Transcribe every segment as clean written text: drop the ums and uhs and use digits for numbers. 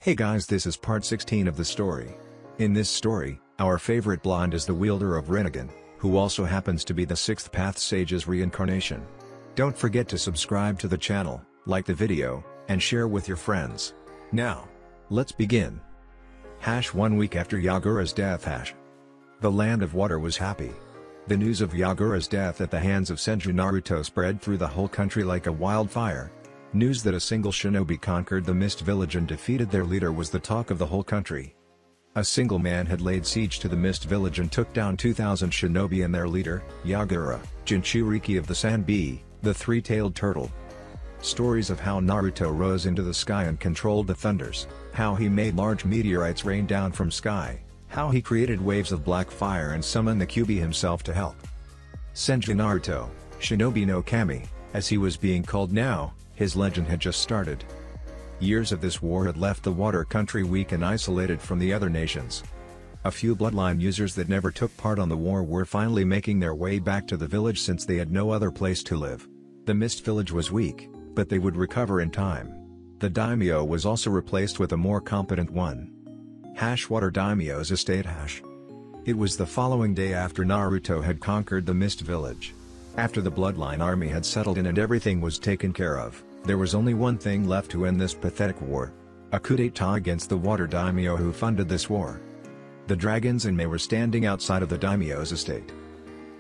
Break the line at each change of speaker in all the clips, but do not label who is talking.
Hey guys, this is part 16 of the story. In this story, our favorite blonde is the wielder of Rinnegan, who also happens to be the 6th Path Sage's reincarnation. Don't forget to subscribe to the channel, like the video, and share with your friends. Now, let's begin. 1 week after Yagura's death. The land of water was happy. The news of Yagura's death at the hands of Senju Naruto spread through the whole country like a wildfire. News that a single shinobi conquered the Mist Village and defeated their leader was the talk of the whole country. A single man had laid siege to the Mist Village and took down 2,000 shinobi and their leader, Yagura, Jinchuriki of the Sand Bee, the three-tailed turtle. Stories of how Naruto rose into the sky and controlled the thunders, how he made large meteorites rain down from sky, how he created waves of black fire and summoned the Kyuubi himself to help. Senju Naruto, Shinobi no Kami, as he was being called now, his legend had just started. Years of this war had left the water country weak and isolated from the other nations. A few bloodline users that never took part on the war were finally making their way back to the village since they had no other place to live. The Mist Village was weak, but they would recover in time. The daimyo was also replaced with a more competent one. Water daimyo's estate. It was the following day after Naruto had conquered the Mist Village. After the Bloodline army had settled in and everything was taken care of, there was only one thing left to end this pathetic war. A coup d'etat against the water daimyo who funded this war. The dragons and Mei were standing outside of the daimyo's estate.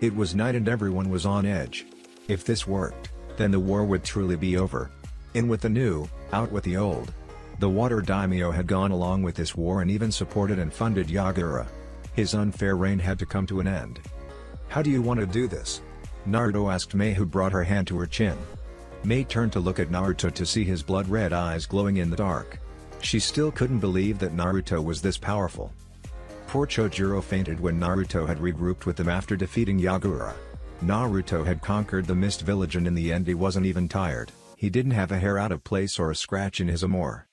It was night and everyone was on edge. If this worked, then the war would truly be over. In with the new, out with the old. The water daimyo had gone along with this war and even supported and funded Yagura. His unfair reign had to come to an end. "How do you want to do this?" Naruto asked Mei, who brought her hand to her chin. Mei turned to look at Naruto to see his blood-red eyes glowing in the dark. She still couldn't believe that Naruto was this powerful. Poor Chojuro fainted when Naruto had regrouped with them after defeating Yagura. Naruto had conquered the Mist Village and in the end he wasn't even tired, he didn't have a hair out of place or a scratch in his armor.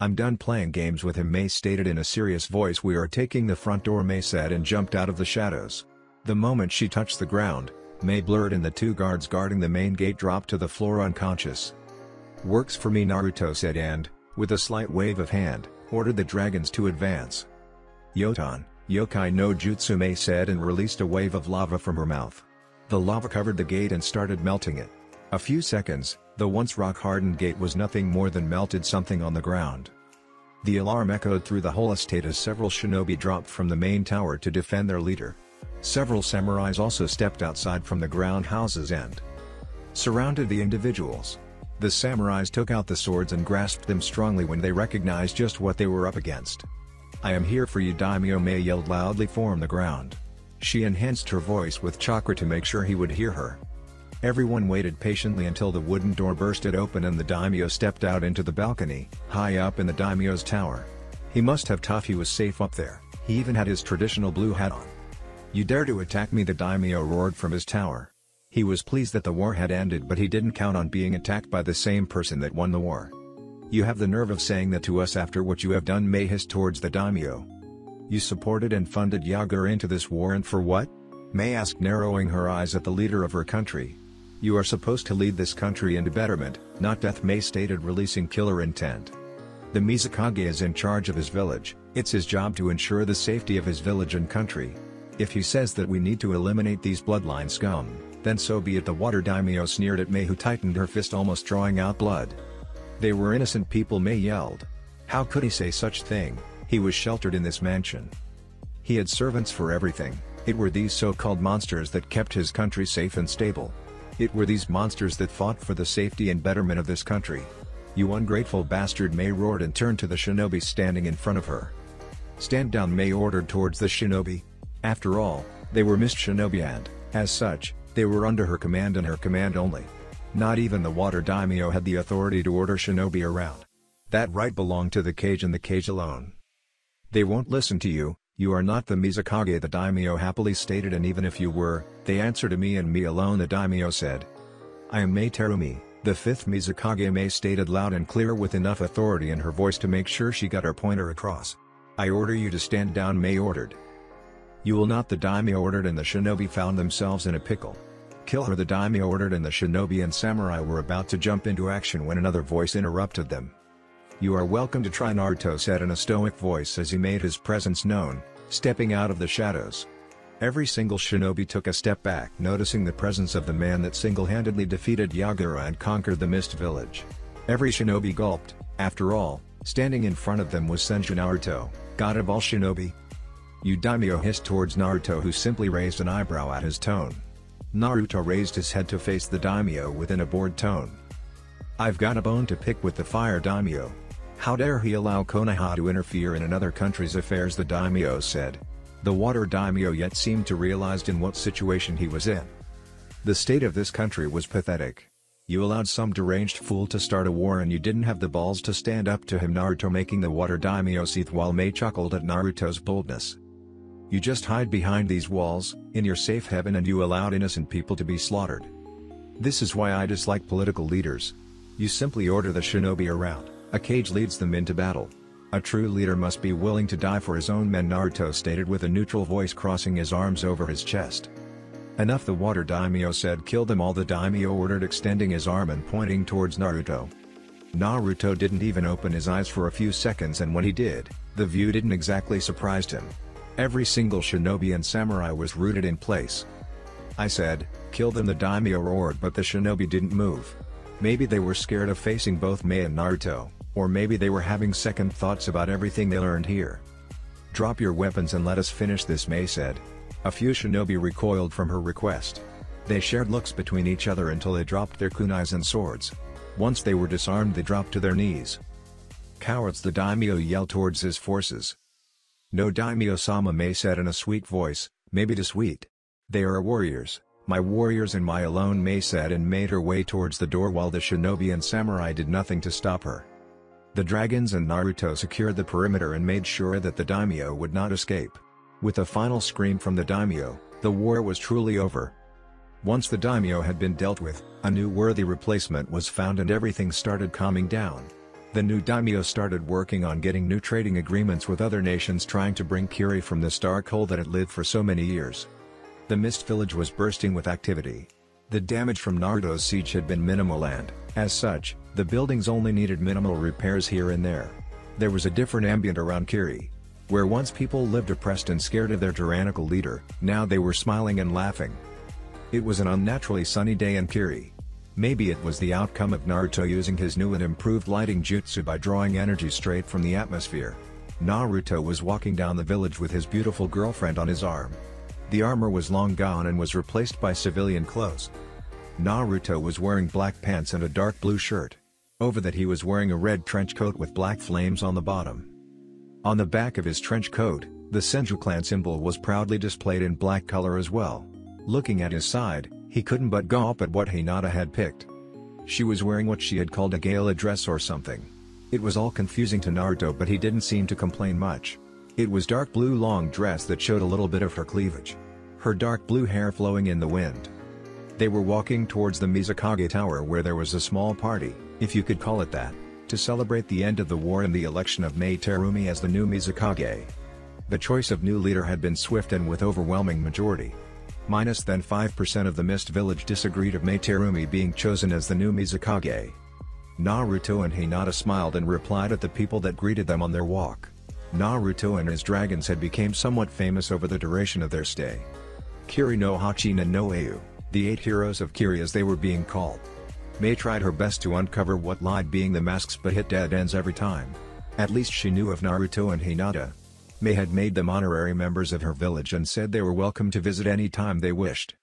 "I'm done playing games with him," Mei stated in a serious voice. "We are taking the front door," Mei said and jumped out of the shadows. The moment she touched the ground, Mei blurred and the two guards guarding the main gate dropped to the floor unconscious. "Works for me," Naruto said and, with a slight wave of hand, ordered the dragons to advance. "Yotan, yokai no jutsu," Mei said and released a wave of lava from her mouth. The lava covered the gate and started melting it. A few seconds, the once rock-hardened gate was nothing more than melted something on the ground. The alarm echoed through the whole estate as several shinobi dropped from the main tower to defend their leader. Several samurais also stepped outside from the ground houses and surrounded the individuals. The samurais took out the swords and grasped them strongly when they recognized just what they were up against. "I am here for you," Daimyo Mei yelled loudly from the ground. She enhanced her voice with chakra to make sure he would hear her. Everyone waited patiently until the wooden door bursted open and the daimyo stepped out into the balcony, high up in the daimyo's tower. He must have thought he was safe up there, he even had his traditional blue hat on. "You dare to attack me?" the daimyo roared from his tower. He was pleased that the war had ended, but he didn't count on being attacked by the same person that won the war. "You have the nerve of saying that to us after what you have done," Mei hissed towards the daimyo. "You supported and funded Yagura into this war, and for what?" Mei asked, narrowing her eyes at the leader of her country. "You are supposed to lead this country into betterment, not death," Mei stated, releasing killer intent. "The Mizukage is in charge of his village, it's his job to ensure the safety of his village and country. If he says that we need to eliminate these bloodline scum, then so be it." The water daimyo sneered at Mei, who tightened her fist, almost drawing out blood. "They were innocent people," Mei yelled. "How could he say such thing? He was sheltered in this mansion. He had servants for everything. It were these so-called monsters that kept his country safe and stable. It were these monsters that fought for the safety and betterment of this country. You ungrateful bastard," Mei roared and turned to the shinobi standing in front of her. "Stand down," Mei ordered towards the shinobi. After all, they were Mist Shinobi and, as such, they were under her command and her command only. Not even the water daimyo had the authority to order shinobi around. That right belonged to the cage and the cage alone. "They won't listen to you, you are not the Mizukage," the daimyo happily stated, "and even if you were, they answer to me and me alone," the daimyo said. "I am Mei Terumi, the 5th Mizukage," Mei stated loud and clear with enough authority in her voice to make sure she got her pointer across. "I order you to stand down," Mei ordered. "You will not," the daimyo ordered, and the shinobi found themselves in a pickle. "Kill her," the daimyo ordered, and the shinobi and samurai were about to jump into action when another voice interrupted them. "You are welcome to try," Naruto said in a stoic voice as he made his presence known, stepping out of the shadows. Every single shinobi took a step back, noticing the presence of the man that single-handedly defeated Yagura and conquered the Mist Village. Every shinobi gulped. After all, standing in front of them was Senju Naruto, god of all shinobi. "You daimyo," hissed towards Naruto, who simply raised an eyebrow at his tone. Naruto raised his head to face the daimyo within a bored tone. "I've got a bone to pick with the fire daimyo. How dare he allow Konoha to interfere in another country's affairs," the daimyo said. The water daimyo yet seemed to realize in what situation he was in. The state of this country was pathetic. "You allowed some deranged fool to start a war and you didn't have the balls to stand up to him," Naruto making the water daimyo seethe while Mei chuckled at Naruto's boldness. "You just hide behind these walls, in your safe haven, and you allowed innocent people to be slaughtered. This is why I dislike political leaders. You simply order the shinobi around, a cage leads them into battle. A true leader must be willing to die for his own men," Naruto stated with a neutral voice, crossing his arms over his chest. "Enough," the water daimyo said. "Kill them all," the daimyo ordered, extending his arm and pointing towards Naruto. Naruto didn't even open his eyes for a few seconds, and when he did, the view didn't exactly surprise him. Every single shinobi and samurai was rooted in place. "I said, kill them," the daimyo roared, but the shinobi didn't move. Maybe they were scared of facing both Mei and Naruto, or maybe they were having second thoughts about everything they learned here. "Drop your weapons and let us finish this," Mei said. A few shinobi recoiled from her request. They shared looks between each other until they dropped their kunais and swords. Once they were disarmed, they dropped to their knees. "Cowards," the daimyo yelled towards his forces. "No, daimyo-sama," Mei said in a sweet voice, maybe too sweet. "They are warriors, my warriors and my alone," Mei said, and made her way towards the door while the shinobi and samurai did nothing to stop her. The dragons and Naruto secured the perimeter and made sure that the daimyo would not escape. With a final scream from the daimyo, the war was truly over. Once the daimyo had been dealt with, a new worthy replacement was found and everything started calming down. The new daimyo started working on getting new trading agreements with other nations, trying to bring Kiri from this dark hole that had lived for so many years. The Mist Village was bursting with activity. The damage from Naruto's siege had been minimal and, as such, the buildings only needed minimal repairs here and there. There was a different ambient around Kiri. Where once people lived oppressed and scared of their tyrannical leader, now they were smiling and laughing. It was an unnaturally sunny day in Kiri. Maybe it was the outcome of Naruto using his new and improved lighting jutsu by drawing energy straight from the atmosphere. Naruto was walking down the village with his beautiful girlfriend on his arm. The armor was long gone and was replaced by civilian clothes. Naruto was wearing black pants and a dark blue shirt. Over that he was wearing a red trench coat with black flames on the bottom. On the back of his trench coat, the Senju clan symbol was proudly displayed in black color as well. Looking at his side, he couldn't but gawp at what Hinata had picked. She was wearing what she had called a gala dress or something. It was all confusing to Naruto, but he didn't seem to complain much. It was dark blue long dress that showed a little bit of her cleavage. Her dark blue hair flowing in the wind. They were walking towards the Mizukage Tower, where there was a small party, if you could call it that, to celebrate the end of the war and the election of Mei Terumi as the new Mizukage. The choice of new leader had been swift and with overwhelming majority. Minus than 5% of the Mist Village disagreed of Mei Terumi being chosen as the new Mizukage. Naruto and Hinata smiled and replied at the people that greeted them on their walk. Naruto and his dragons had become somewhat famous over the duration of their stay. Kiri no Hachina no Eiu, the 8 heroes of Kiri as they were being called. Mei tried her best to uncover what lied being the masks, but hit dead ends every time. At least she knew of Naruto and Hinata. Mei had made them honorary members of her village and said they were welcome to visit any time they wished.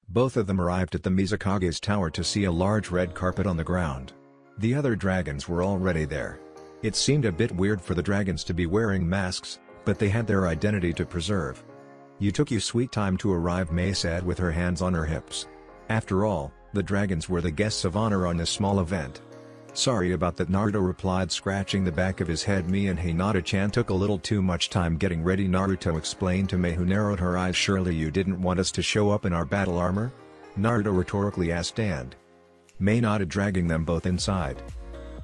Both of them arrived at the Mizukage's tower to see a large red carpet on the ground. The other dragons were already there. It seemed a bit weird for the dragons to be wearing masks, but they had their identity to preserve. "You took your sweet time to arrive," Mei said with her hands on her hips. After all, the dragons were the guests of honor on this small event. "Sorry about that," Naruto replied, scratching the back of his head. "Me and Hinata-chan took a little too much time getting ready," Naruto explained to Mei, who narrowed her eyes. "Surely you didn't want us to show up in our battle armor?" Naruto rhetorically asked, and Mei nodded, dragging them both inside.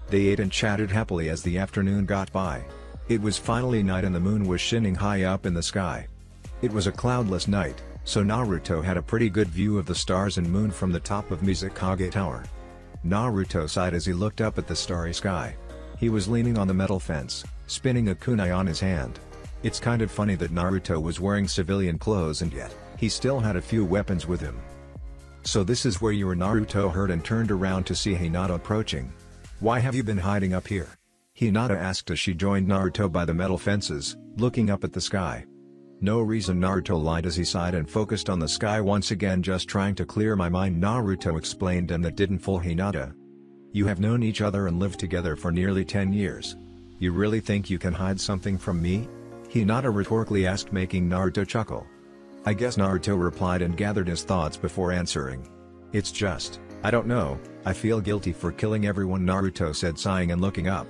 They ate and chatted happily as the afternoon got by. It was finally night and the moon was shining high up in the sky. It was a cloudless night, so Naruto had a pretty good view of the stars and moon from the top of Mizukage Tower. Naruto sighed as he looked up at the starry sky. He was leaning on the metal fence, spinning a kunai on his hand. It's kind of funny that Naruto was wearing civilian clothes and yet, he still had a few weapons with him. "So this is where you were?" Naruto heard and turned around to see Hinata approaching. "Why have you been hiding up here?" Hinata asked as she joined Naruto by the metal fences, looking up at the sky. "No reason," Naruto lied as he sighed and focused on the sky once again, "just trying to clear my mind," Naruto explained, and that didn't fool Hinata. "You have known each other and lived together for nearly 10 years. You really think you can hide something from me?" Hinata rhetorically asked, making Naruto chuckle. "I guess," Naruto replied and gathered his thoughts before answering. "It's just, I don't know, I feel guilty for killing everyone," Naruto said, sighing and looking up.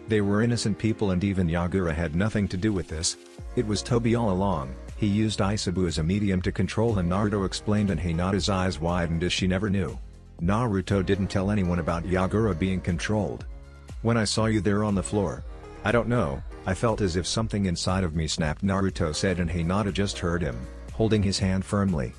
They were innocent people and even Yagura had nothing to do with this. It was Toby all along. He used Isabu as a medium to control him, Naruto explained, and Hinata's eyes widened as she never knew. Naruto didn't tell anyone about Yagura being controlled. "When I saw you there on the floor, I don't know, I felt as if something inside of me snapped," Naruto said, and Hinata just heard him, holding his hand firmly.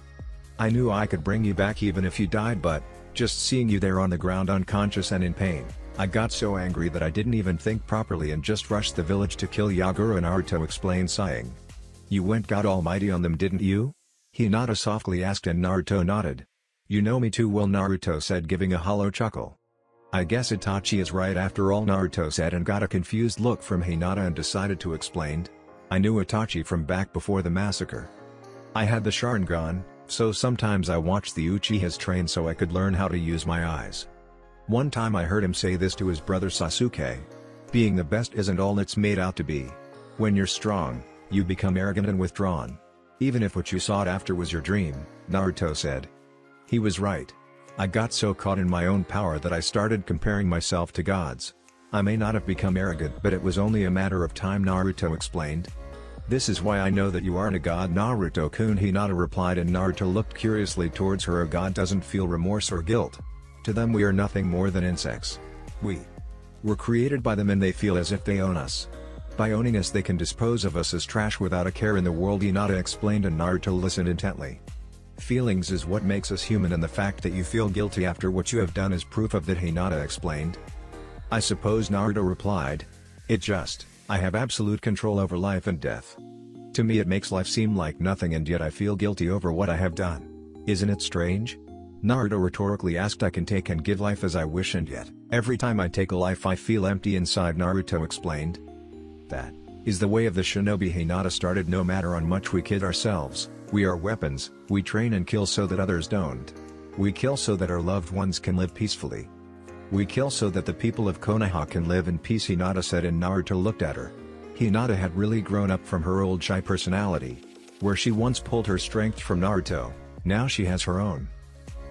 "I knew I could bring you back even if you died, but just seeing you there on the ground unconscious and in pain, I got so angry that I didn't even think properly and just rushed the village to kill Yagura," Naruto explained, sighing. "You went God Almighty on them, didn't you?" Hinata softly asked, and Naruto nodded. "You know me too well," Naruto said, giving a hollow chuckle. "I guess Itachi is right after all," Naruto said, and got a confused look from Hinata and decided to explain. "I knew Itachi from back before the massacre. I had the Sharingan, so sometimes I watched the Uchihas train so I could learn how to use my eyes. One time I heard him say this to his brother Sasuke. Being the best isn't all it's made out to be. When you're strong, you become arrogant and withdrawn. Even if what you sought after was your dream," Naruto said. He was right. I got so caught in my own power that I started comparing myself to gods. I may not have become arrogant, but it was only a matter of time, Naruto explained. "This is why I know that you aren't a god, Naruto-kun," Hinata replied, and Naruto looked curiously towards her. "A god doesn't feel remorse or guilt. To them we are nothing more than insects. We were created by them and they feel as if they own us. By owning us they can dispose of us as trash without a care in the world," Hinata explained, and Naruto listened intently. "Feelings is what makes us human, and the fact that you feel guilty after what you have done is proof of that," Hinata explained. "I suppose," Naruto replied. I have absolute control over life and death. To me it makes life seem like nothing, and yet I feel guilty over what I have done. Isn't it strange?" Naruto rhetorically asked. "I can take and give life as I wish, and yet, every time I take a life I feel empty inside," Naruto explained. "That is the way of the shinobi," Hinata started. "No matter how much we kid ourselves, we are weapons. We train and kill so that others don't. We kill so that our loved ones can live peacefully. We kill so that the people of Konoha can live in peace," Hinata said, and Naruto looked at her. Hinata had really grown up from her old shy personality. Where she once pulled her strength from Naruto, now she has her own.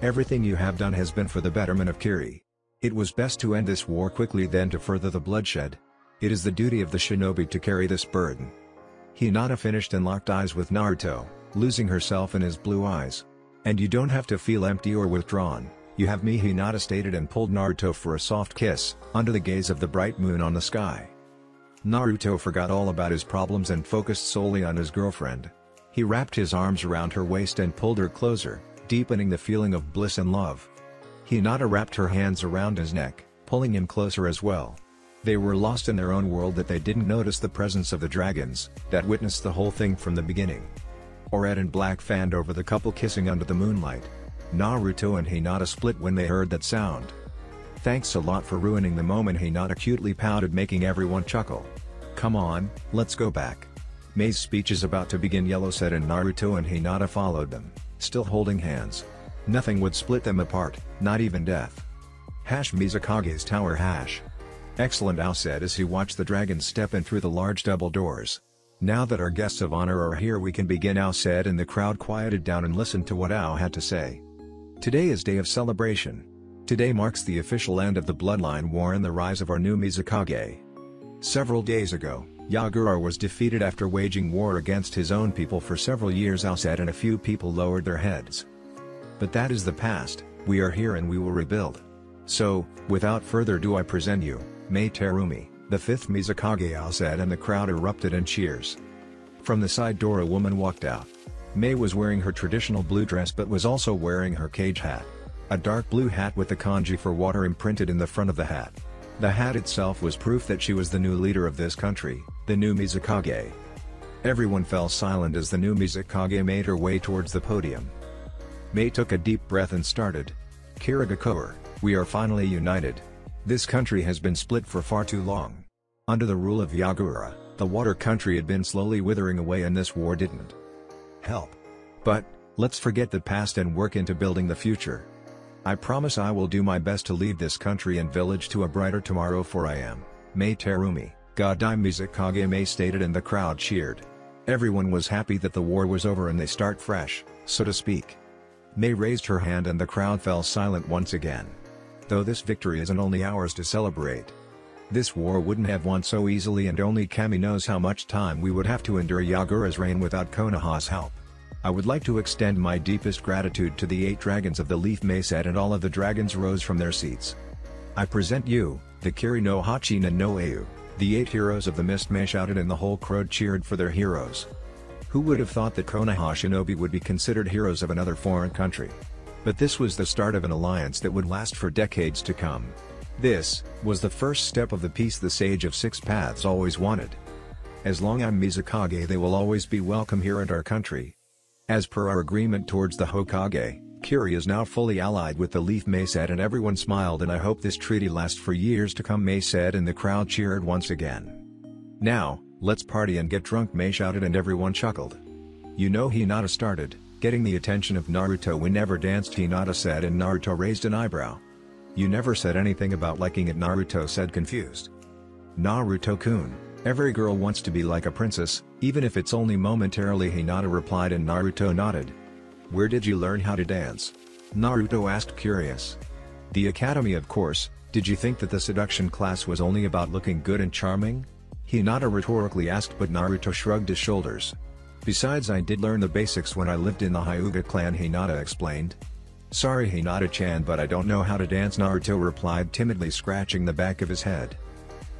"Everything you have done has been for the betterment of Kiri. It was best to end this war quickly than to further the bloodshed. It is the duty of the shinobi to carry this burden." Hinata finished and locked eyes with Naruto, losing herself in his blue eyes. "And you don't have to feel empty or withdrawn. You have me," Hinata stated, and pulled Naruto for a soft kiss, under the gaze of the bright moon on the sky. Naruto forgot all about his problems and focused solely on his girlfriend. He wrapped his arms around her waist and pulled her closer, deepening the feeling of bliss and love. Hinata wrapped her hands around his neck, pulling him closer as well. They were lost in their own world that they didn't notice the presence of the dragons, that witnessed the whole thing from the beginning. Red and Black fanned over the couple kissing under the moonlight. Naruto and Hinata split when they heard that sound. "Thanks a lot for ruining the moment," Hinata cutely pouted, making everyone chuckle. "Come on, let's go back." Mei's speech is about to begin, Yellow said, and Naruto and Hinata followed them, still holding hands. Nothing would split them apart, not even death. Mizakage's tower hash. "Excellent," Ao said as he watched the dragons step in through the large double doors. "Now that our guests of honor are here we can begin," Ao said, and the crowd quieted down and listened to what Ao had to say. "Today is day of celebration. Today marks the official end of the bloodline war and the rise of our new Mizukage. Several days ago, Yagura was defeated after waging war against his own people for several years," Ao said, and a few people lowered their heads. "But that is the past. We are here and we will rebuild. So, without further ado I present you, Mei Terumi, the 5th Mizukage," Ao said, and the crowd erupted in cheers. From the side door a woman walked out. Mei was wearing her traditional blue dress but was also wearing her cage hat. A dark blue hat with the kanji for water imprinted in the front of the hat. The hat itself was proof that she was the new leader of this country, the new Mizukage. Everyone fell silent as the new Mizukage made her way towards the podium. Mei took a deep breath and started. Kirigakure, we are finally united. This country has been split for far too long. Under the rule of Yagura, the water country had been slowly withering away and this war didn't help. But, let's forget the past and work into building the future. I promise I will do my best to lead this country and village to a brighter tomorrow, for I am Mei Terumi, Godai Mizukage, Mei stated, and the crowd cheered. Everyone was happy that the war was over and they start fresh, so to speak. Mei raised her hand and the crowd fell silent once again. Though this victory isn't only ours to celebrate. This war wouldn't have won so easily, and only Kami knows how much time we would have to endure Yagura's reign without Konoha's help. I would like to extend my deepest gratitude to the 8 dragons of the Leaf, Mei said, and all of the dragons rose from their seats. I present you, the Kiri no Hachina no Au, the 8 heroes of the mist, Mei shouted, and the whole crowd cheered for their heroes. Who would have thought that Konoha shinobi would be considered heroes of another foreign country? But this was the start of an alliance that would last for decades to come. This was the first step of the peace the Sage of Six Paths always wanted. As long as I'm Mizukage, they will always be welcome here at our country. As per our agreement towards the Hokage, Kiri is now fully allied with the Leaf, Mei said, and everyone smiled, and I hope this treaty lasts for years to come, Mei said, and the crowd cheered once again. Now, let's party and get drunk, Mei shouted, and everyone chuckled. You know, Hinata started, getting the attention of Naruto. We never danced, Hinata said, and Naruto raised an eyebrow. You never said anything about liking it, Naruto said, confused. Naruto-kun, every girl wants to be like a princess, even if it's only momentarily, Hinata replied, and Naruto nodded. Where did you learn how to dance? Naruto asked, curious. The academy, of course. Did you think that the seduction class was only about looking good and charming? Hinata rhetorically asked, but Naruto shrugged his shoulders. Besides, I did learn the basics when I lived in the Hyuga clan, Hinata explained. Sorry, Hinata-chan, but I don't know how to dance, Naruto replied, timidly scratching the back of his head.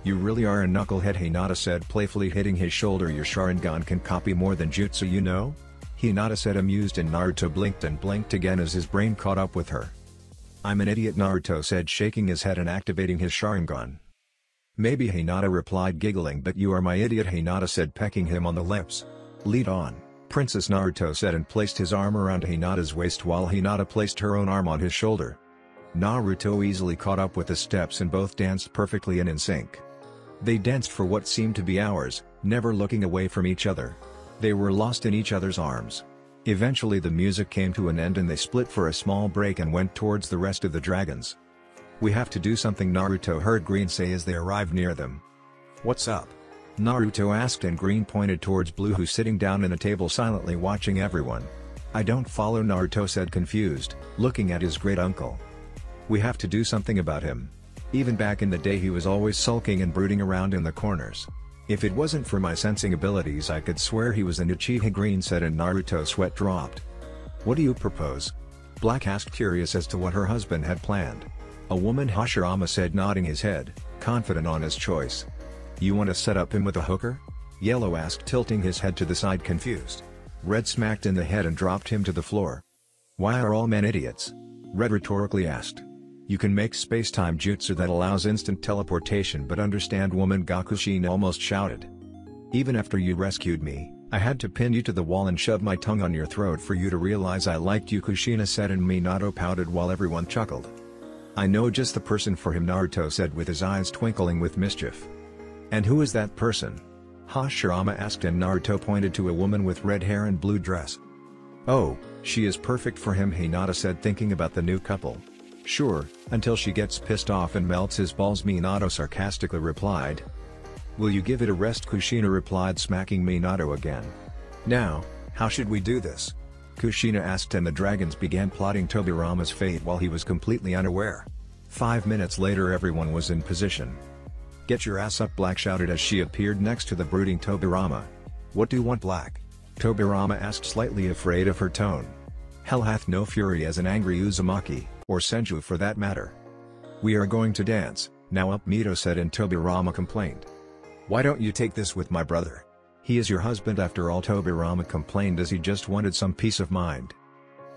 You really are a knucklehead, Hinata said, playfully hitting his shoulder. Your Sharingan can copy more than jutsu, you know? Hinata said, amused, and Naruto blinked and blinked again as his brain caught up with her. I'm an idiot, Naruto said, shaking his head and activating his Sharingan. Maybe, Hinata replied, giggling, but you are my idiot, Hinata said, pecking him on the lips. Lead on, Princess, Naruto said, and placed his arm around Hinata's waist while Hinata placed her own arm on his shoulder. Naruto easily caught up with the steps and both danced perfectly and in sync. They danced for what seemed to be hours, never looking away from each other. They were lost in each other's arms. Eventually the music came to an end and they split for a small break and went towards the rest of the dragons. We have to do something, Naruto heard Green say as they arrived near them. What's up? Naruto asked, and Green pointed towards Blue, who's sitting down at a table silently watching everyone. I don't follow, Naruto said, confused, looking at his great uncle. We have to do something about him. Even back in the day he was always sulking and brooding around in the corners. If it wasn't for my sensing abilities I could swear he was an Uchiha, Green said, and Naruto's sweat dropped. What do you propose? Black asked, curious as to what her husband had planned. A woman, Hashirama said, nodding his head, confident on his choice. You want to set up him with a hooker? Yellow asked, tilting his head to the side, confused. Red smacked in the head and dropped him to the floor. Why are all men idiots? Red rhetorically asked. You can make space-time jutsu that allows instant teleportation, but understand, woman, Gakushin almost shouted. Even after you rescued me, I had to pin you to the wall and shove my tongue on your throat for you to realize I liked you, Kushina said, and Minato pouted while everyone chuckled. I know just the person for him, Naruto said with his eyes twinkling with mischief. And who is that person? Hashirama asked, and Naruto pointed to a woman with red hair and blue dress. Oh, she is perfect for him, Hinata said, thinking about the new couple. Sure, until she gets pissed off and melts his balls, Minato sarcastically replied. Will you give it a rest, Kushina replied, smacking Minato again. Now, how should we do this? Kushina asked, and the dragons began plotting Tobirama's fate while he was completely unaware. 5 minutes later everyone was in position. Get your ass up, Black shouted as she appeared next to the brooding Tobirama. What do you want, Black? Tobirama asked, slightly afraid of her tone. Hell hath no fury as an angry Uzumaki, or Senju for that matter. We are going to dance, now up, Mito said, and Tobirama complained. Why don't you take this with my brother? He is your husband after all, Tobirama complained as he just wanted some peace of mind.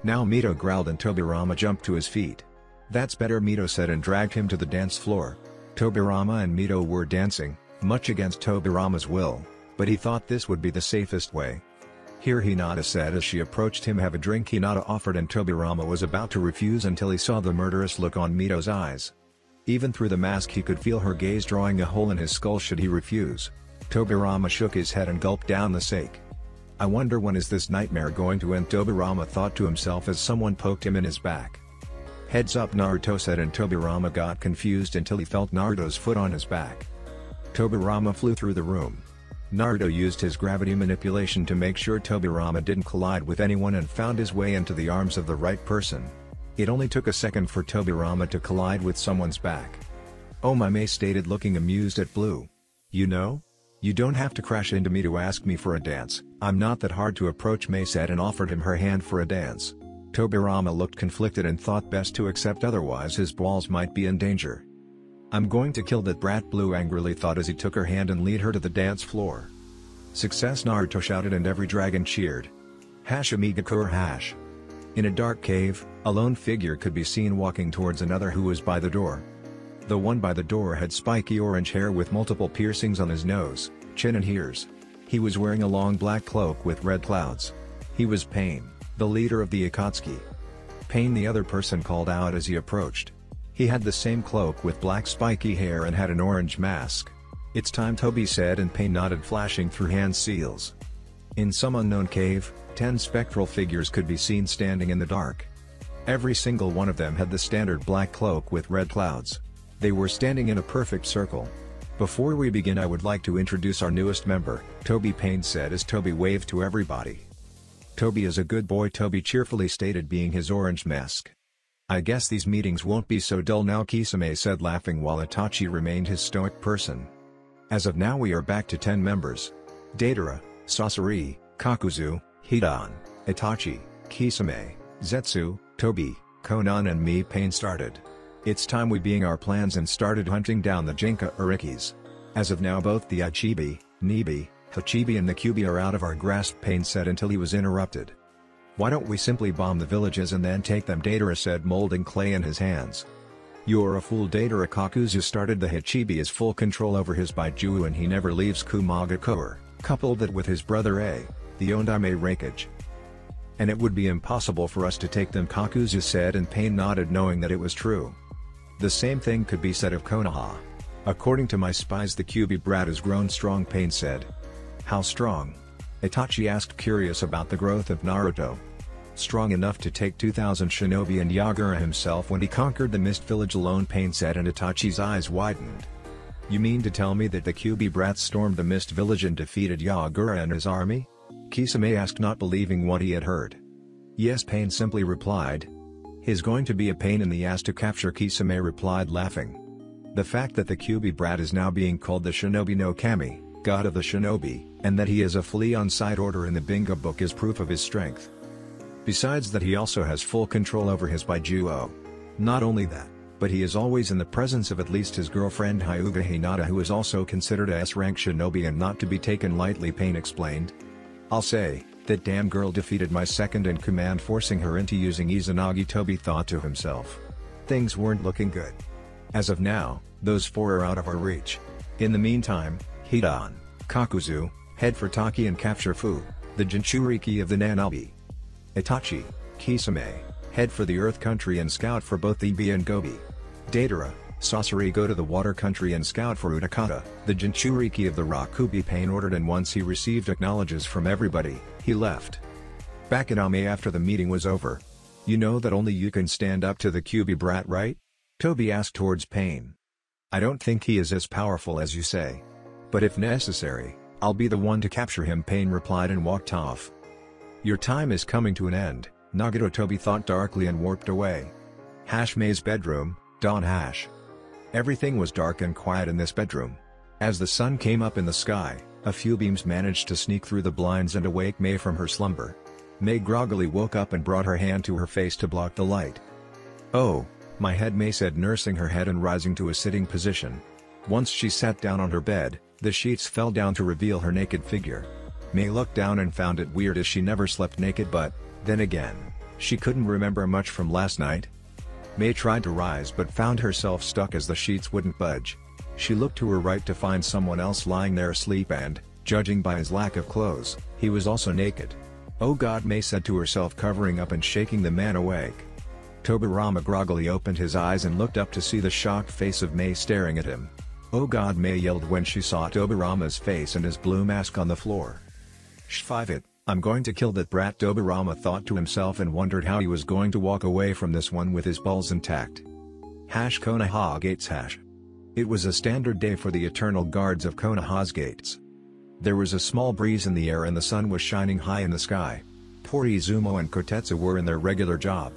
Now Mito growled and Tobirama jumped to his feet. That's better, Mito said, and dragged him to the dance floor. Tobirama and Mito were dancing, much against Tobirama's will, but he thought this would be the safest way. "Here," Hinata said as she approached him. "Have a drink," Hinata offered, and Tobirama was about to refuse until he saw the murderous look on Mito's eyes. Even through the mask he could feel her gaze drawing a hole in his skull should he refuse. Tobirama shook his head and gulped down the sake. "I wonder when is this nightmare going to end," Tobirama thought to himself as someone poked him in his back. "Heads up," Naruto said, and Tobirama got confused until he felt Naruto's foot on his back. Tobirama flew through the room. Naruto used his gravity manipulation to make sure Tobirama didn't collide with anyone and found his way into the arms of the right person. It only took a second for Tobirama to collide with someone's back. "Oh my," May stated, looking amused at Blue. "You know? You don't have to crash into me to ask me for a dance. I'm not that hard to approach," May said and offered him her hand for a dance. Tobirama looked conflicted and thought best to accept, otherwise his balls might be in danger. "I'm going to kill that brat," Blue angrily thought as he took her hand and led her to the dance floor. "Success," Naruto shouted, and every dragon cheered. Amigakur hash. In a dark cave, a lone figure could be seen walking towards another who was by the door. The one by the door had spiky orange hair with multiple piercings on his nose, chin and ears. He was wearing a long black cloak with red clouds. He was Pain, the leader of the Akatsuki. "Pain," the other person called out as he approached. He had the same cloak with black spiky hair and had an orange mask. "It's time," Toby said, and Pain nodded, flashing through hand seals. In some unknown cave, 10 spectral figures could be seen standing in the dark. Every single one of them had the standard black cloak with red clouds. They were standing in a perfect circle. "Before we begin, I would like to introduce our newest member," Toby Pain said as Toby waved to everybody. "Toby is a good boy," Toby cheerfully stated, being his orange mask. "I guess these meetings won't be so dull now," Kisame said, laughing, while Itachi remained his stoic person. "As of now we are back to 10 members. Deidara, Sasori, Kakuzu, Hidan, Itachi, Kisame, Zetsu, Toby, Konan and me." Pain started. "It's time we began our plans and started hunting down the Jinka Arikis. As of now both the Ichibi, Nibi, Hachibi and the Kyubi are out of our grasp," Pain said until he was interrupted. "Why don't we simply bomb the villages and then take them?" Deidara said, molding clay in his hands. "You're a fool, Deidara." Kakuzu started. "The Hachibi has full control over his Baiju and he never leaves Kumagakuer, coupled that with his brother the Ondime Reikage. And it would be impossible for us to take them," Kakuzu said, and Pain nodded, knowing that it was true. "The same thing could be said of Konoha. According to my spies the Kyubi brat has grown strong," Pain said. "How strong?" Itachi asked, curious about the growth of Naruto. "Strong enough to take 2,000 shinobi and Yagura himself when he conquered the Mist Village alone," Pain said, and Itachi's eyes widened. "You mean to tell me that the Kyubi brats stormed the Mist Village and defeated Yagura and his army?" Kisame asked, not believing what he had heard. "Yes," Pain simply replied. "He's going to be a pain in the ass to capture," Kisame replied, laughing. "The fact that the Kyubi brat is now being called the Shinobi no Kami, god of the shinobi, and that he is a flea on side order in the bingo book is proof of his strength. Besides that, he also has full control over his Baijuo. Not only that, but he is always in the presence of at least his girlfriend Hyuga Hinata, who is also considered a S-rank shinobi and not to be taken lightly," Pain explained. "I'll say, that damn girl defeated my second in command, forcing her into using Izanagi," Toby thought to himself. Things weren't looking good. As of now, those 4 are out of our reach. In the meantime, Hidan, Kakuzu, head for Taki and capture Fu, the Jinchuriki of the Nanabi. Itachi, Kisame, head for the Earth Country and scout for both Ibi and Gobi. Deidara, Sasori, go to the Water Country and scout for Utakata, the Jinchuriki of the Rakubi," Pain ordered, and once he received acknowledges from everybody, he left. Back at Ame after the meeting was over. "You know that only you can stand up to the Kyubi brat, right?" Toby asked towards Pain. "I don't think he is as powerful as you say. But if necessary, I'll be the one to capture him," Pain replied and walked off. "Your time is coming to an end," Nagato, Toby thought darkly and warped away. Hashme's bedroom, Dawn Hash. Everything was dark and quiet in this bedroom. As the sun came up in the sky, a few beams managed to sneak through the blinds and awake May from her slumber. May groggily woke up and brought her hand to her face to block the light. "Oh, my head," May said, nursing her head and rising to a sitting position. Once she sat down on her bed, the sheets fell down to reveal her naked figure. May looked down and found it weird as she never slept naked, but, then again, she couldn't remember much from last night. May tried to rise but found herself stuck as the sheets wouldn't budge. She looked to her right to find someone else lying there asleep and, judging by his lack of clothes, he was also naked. "Oh God," Mei said to herself, covering up and shaking the man awake. Tobirama groggily opened his eyes and looked up to see the shocked face of Mei staring at him. "Oh God," Mei yelled when she saw Tobirama's face and his blue mask on the floor. "Shfive it, I'm going to kill that brat," Tobirama thought to himself and wondered how he was going to walk away from this one with his balls intact. Konoha Gates. It was a standard day for the eternal guards of Konoha's gates. There was a small breeze in the air and the sun was shining high in the sky. Poor Izumo and Kotetsu were in their regular job.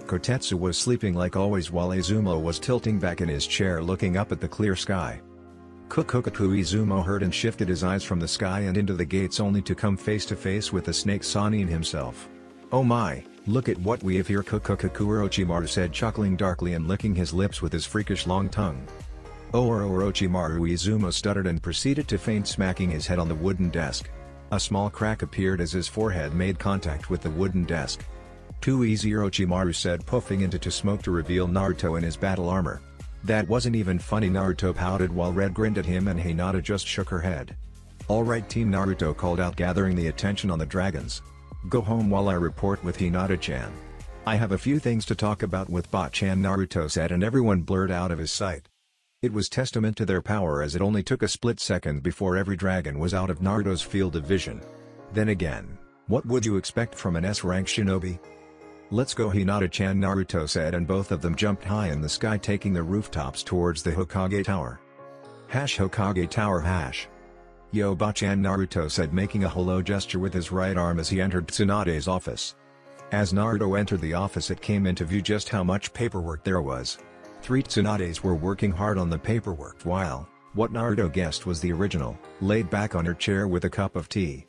Kotetsu was sleeping like always while Izumo was tilting back in his chair looking up at the clear sky. Kukukaku. Izumo heard and shifted his eyes from the sky and into the gates only to come face to face with the snake Sanin himself. "Oh my, look at what we have here," Kukukaku Orochimaru said, chuckling darkly and licking his lips with his freakish long tongue. "Oh Orochimaru," Izumo stuttered and proceeded to faint, smacking his head on the wooden desk. A small crack appeared as his forehead made contact with the wooden desk. "Too easy," Orochimaru said, puffing into smoke to reveal Naruto in his battle armor. "That wasn't even funny," Naruto pouted while Red grinned at him and Hinata just shook her head. "Alright team," Naruto called out, gathering the attention on the dragons. "Go home while I report with Hinata-chan. I have a few things to talk about with Ba-chan," Naruto said, and everyone blurred out of his sight. It was testament to their power, as it only took a split second before every dragon was out of Naruto's field of vision. Then again, what would you expect from an S-rank shinobi? "Let's go, Hinata-chan," Naruto said, and both of them jumped high in the sky, taking the rooftops towards the Hokage Tower. Hokage Tower. "Yo Ba-chan," Naruto said, making a hello gesture with his right arm as he entered Tsunade's office. As Naruto entered the office, it came into view just how much paperwork there was. 3 Tsunades were working hard on the paperwork while, what Naruto guessed was the original, laid back on her chair with a cup of tea.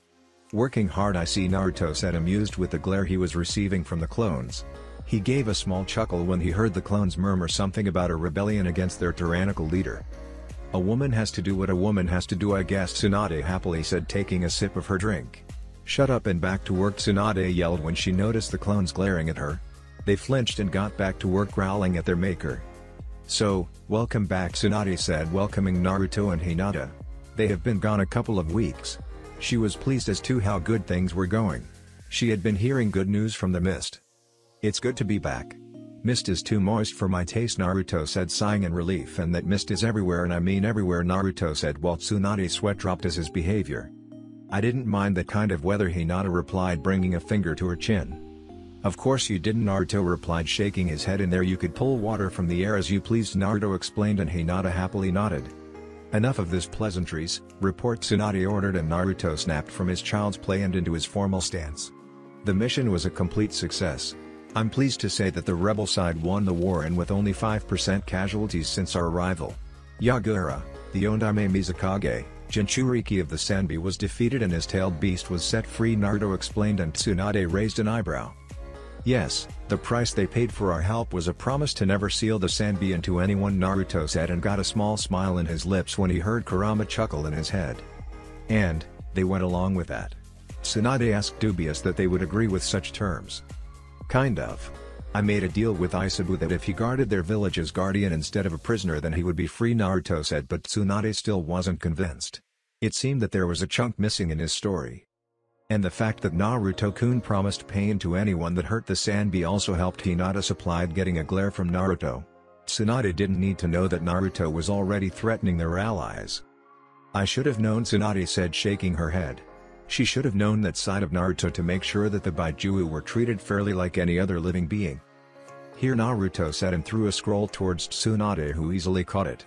"Working hard, I see," Naruto said, amused with the glare he was receiving from the clones. He gave a small chuckle when he heard the clones murmur something about a rebellion against their tyrannical leader. "A woman has to do what a woman has to do, I guess," Tsunade happily said, taking a sip of her drink. "Shut up and back to work," Tsunade yelled when she noticed the clones glaring at her. They flinched and got back to work, growling at their maker. "So, welcome back," Tsunade said, welcoming Naruto and Hinata. They have been gone a couple of weeks. She was pleased as to how good things were going. She had been hearing good news from the mist. "It's good to be back. Mist is too moist for my taste," Naruto said, sighing in relief. "And that mist is everywhere, and I mean everywhere," Naruto said while Tsunade's sweat dropped as his behavior. "I didn't mind that kind of weather," Hinata replied, bringing a finger to her chin. "Of course you didn't," Naruto replied, shaking his head. "In there you could pull water from the air as you pleased," Naruto explained, and Hinata happily nodded. "Enough of this pleasantries, report," Tsunade ordered, and Naruto snapped from his child's play and into his formal stance. The mission was a complete success. "I'm pleased to say that the rebel side won the war, and with only 5% casualties since our arrival. Yagura, the Ondaime Mizukage, Jinchuriki of the Sanbi, was defeated and his tailed beast was set free," Naruto explained, and Tsunade raised an eyebrow. "Yes, the price they paid for our help was a promise to never seal the Sanbi into anyone," Naruto said, and got a small smile in his lips when he heard Kurama chuckle in his head. "And, they went along with that?" Tsunade asked, dubious that they would agree with such terms. "Kind of. I made a deal with Isabu that if he guarded their village as guardian instead of a prisoner, then he would be free," Naruto said, but Tsunade still wasn't convinced. It seemed that there was a chunk missing in his story. And the fact that Naruto-kun promised pain to anyone that hurt the Sanbi also helped. Hinata supplied, getting a glare from Naruto. Tsunade didn't need to know that Naruto was already threatening their allies. "I should have known," Tsunade said, shaking her head. She should have known that side of Naruto to make sure that the Baijiu were treated fairly like any other living being. "Here," Naruto said, and threw a scroll towards Tsunade, who easily caught it.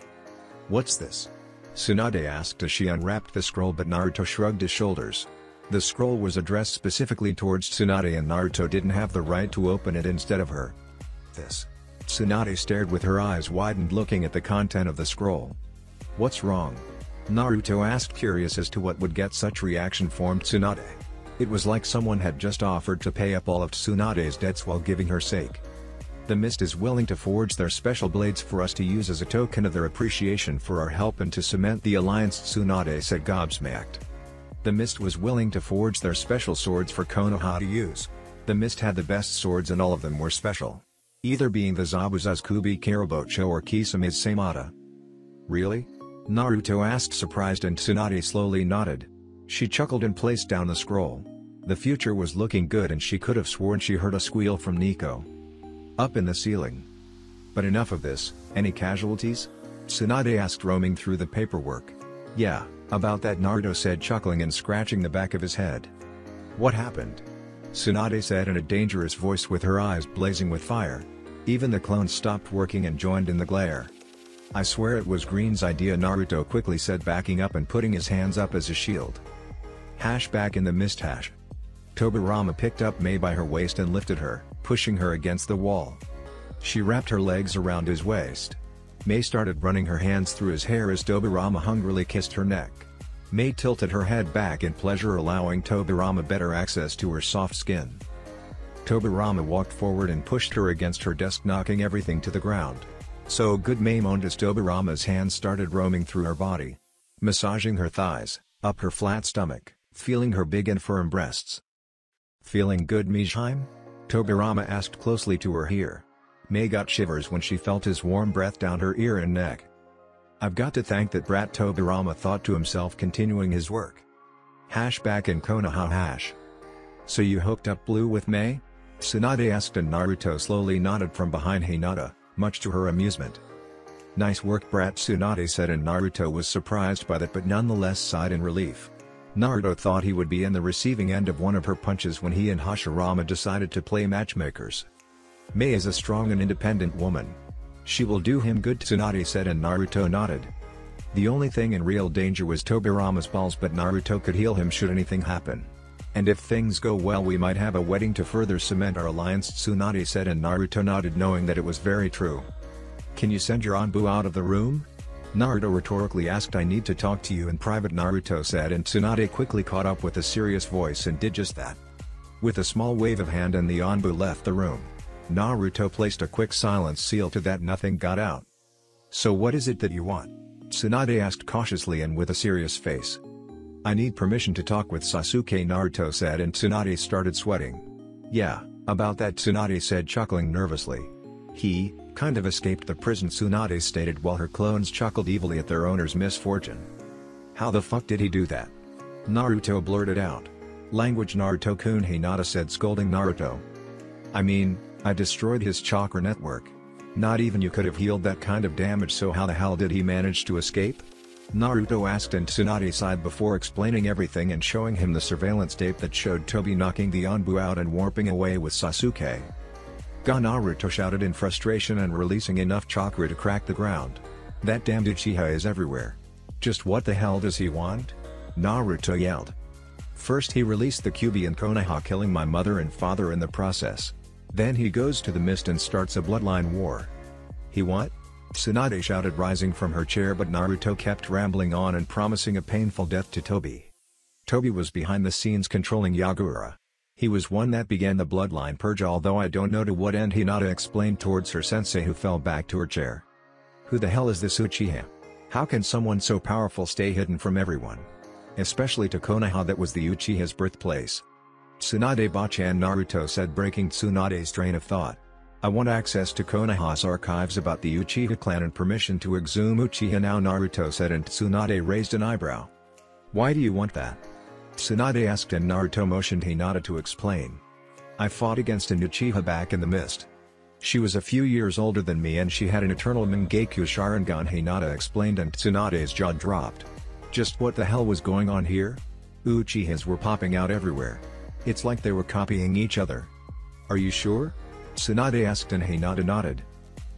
"What's this?" Tsunade asked as she unwrapped the scroll, but Naruto shrugged his shoulders. The scroll was addressed specifically towards Tsunade, and Naruto didn't have the right to open it instead of her. "This?" Tsunade stared with her eyes widened, looking at the content of the scroll. "What's wrong?" Naruto asked, curious as to what would get such reaction from Tsunade. It was like someone had just offered to pay up all of Tsunade's debts while giving her sake. "The Mist is willing to forge their special blades for us to use as a token of their appreciation for our help and to cement the alliance," Tsunade said, gobsmacked. The Mist was willing to forge their special swords for Konoha to use. The Mist had the best swords and all of them were special. Either being the Zabuza's Kubi Karabocho or Kisami's Samata. "Really?" Naruto asked, surprised, and Tsunade slowly nodded. She chuckled and placed down the scroll. The future was looking good and she could have sworn she heard a squeal from Nico up in the ceiling. But enough of this, any casualties? Tsunade asked, roaming through the paperwork. Yeah, about that, Naruto said, chuckling and scratching the back of his head. What happened? Tsunade said in a dangerous voice with her eyes blazing with fire. Even the clones stopped working and joined in the glare. I swear it was Green's idea, Naruto quickly said, backing up and putting his hands up as a shield. Back in the mist. Tobirama picked up Mei by her waist and lifted her, pushing her against the wall. She wrapped her legs around his waist. Mei started running her hands through his hair as Tobirama hungrily kissed her neck. Mei tilted her head back in pleasure, allowing Tobirama better access to her soft skin. Tobirama walked forward and pushed her against her desk, knocking everything to the ground. So good, Mei moaned as Tobirama's hands started roaming through her body, massaging her thighs, up her flat stomach, feeling her big and firm breasts. Feeling good, Mijime? Tobirama asked closely to her ear. Mei got shivers when she felt his warm breath down her ear and neck. I've got to thank that brat, Tobirama thought to himself, continuing his work. Back in Konoha. So you hooked up blue with Mei? Tsunade asked, and Naruto slowly nodded from behind Hinata, much to her amusement. Nice work, brat, Tsunade said, and Naruto was surprised by that but nonetheless sighed in relief. Naruto thought he would be in the receiving end of one of her punches when he and Hashirama decided to play matchmakers. Mei is a strong and independent woman. She will do him good, Tsunade said, and Naruto nodded. The only thing in real danger was Tobirama's balls, but Naruto could heal him should anything happen. And if things go well, we might have a wedding to further cement our alliance, Tsunade said, and Naruto nodded, knowing that it was very true. Can you send your Anbu out of the room? Naruto rhetorically asked. I need to talk to you in private, Naruto said, and Tsunade quickly caught up with a serious voice and did just that. With a small wave of hand and the Anbu left the room. Naruto placed a quick silence seal to that. Nothing got out. So what is it that you want? Tsunade asked cautiously and with a serious face. I need permission to talk with Sasuke, Naruto said, and Tsunade started sweating. Yeah, about that, Tsunade said, chuckling nervously. He kind of escaped the prison, Tsunade stated while her clones chuckled evilly at their owner's misfortune. How the fuck did he do that? Naruto blurted out. Language, Naruto-kun, Hinata said, scolding Naruto. I mean, I destroyed his chakra network. Not even you could have healed that kind of damage, so how the hell did he manage to escape? Naruto asked, and Tsunade sighed before explaining everything and showing him the surveillance tape that showed Tobi knocking the Anbu out and warping away with Sasuke. Ga, Naruto shouted in frustration and releasing enough chakra to crack the ground. That damned Uchiha is everywhere. Just what the hell does he want? Naruto yelled. First he released the Kyuubi in Konoha, killing my mother and father in the process. Then he goes to the mist and starts a bloodline war. He what? Tsunade shouted, rising from her chair, but Naruto kept rambling on and promising a painful death to Tobi. Tobi was behind the scenes controlling Yagura. He was one that began the bloodline purge, although I don't know to what end, Hinata explained towards her sensei, who fell back to her chair. Who the hell is this Uchiha? How can someone so powerful stay hidden from everyone? Especially to Konoha, that was the Uchiha's birthplace. Tsunade Bachan, Naruto said, breaking Tsunade's train of thought. I want access to Konoha's archives about the Uchiha clan and permission to exhume Uchiha now, Naruto said, and Tsunade raised an eyebrow. Why do you want that? Tsunade asked, and Naruto motioned Hinata to explain. I fought against an Uchiha back in the mist. She was a few years older than me and she had an eternal Mangekyou Sharingan, Hinata explained, and Tsunade's jaw dropped. Just what the hell was going on here? Uchihas were popping out everywhere. It's like they were copying each other. Are you sure? Tsunade asked, and Hinata nodded.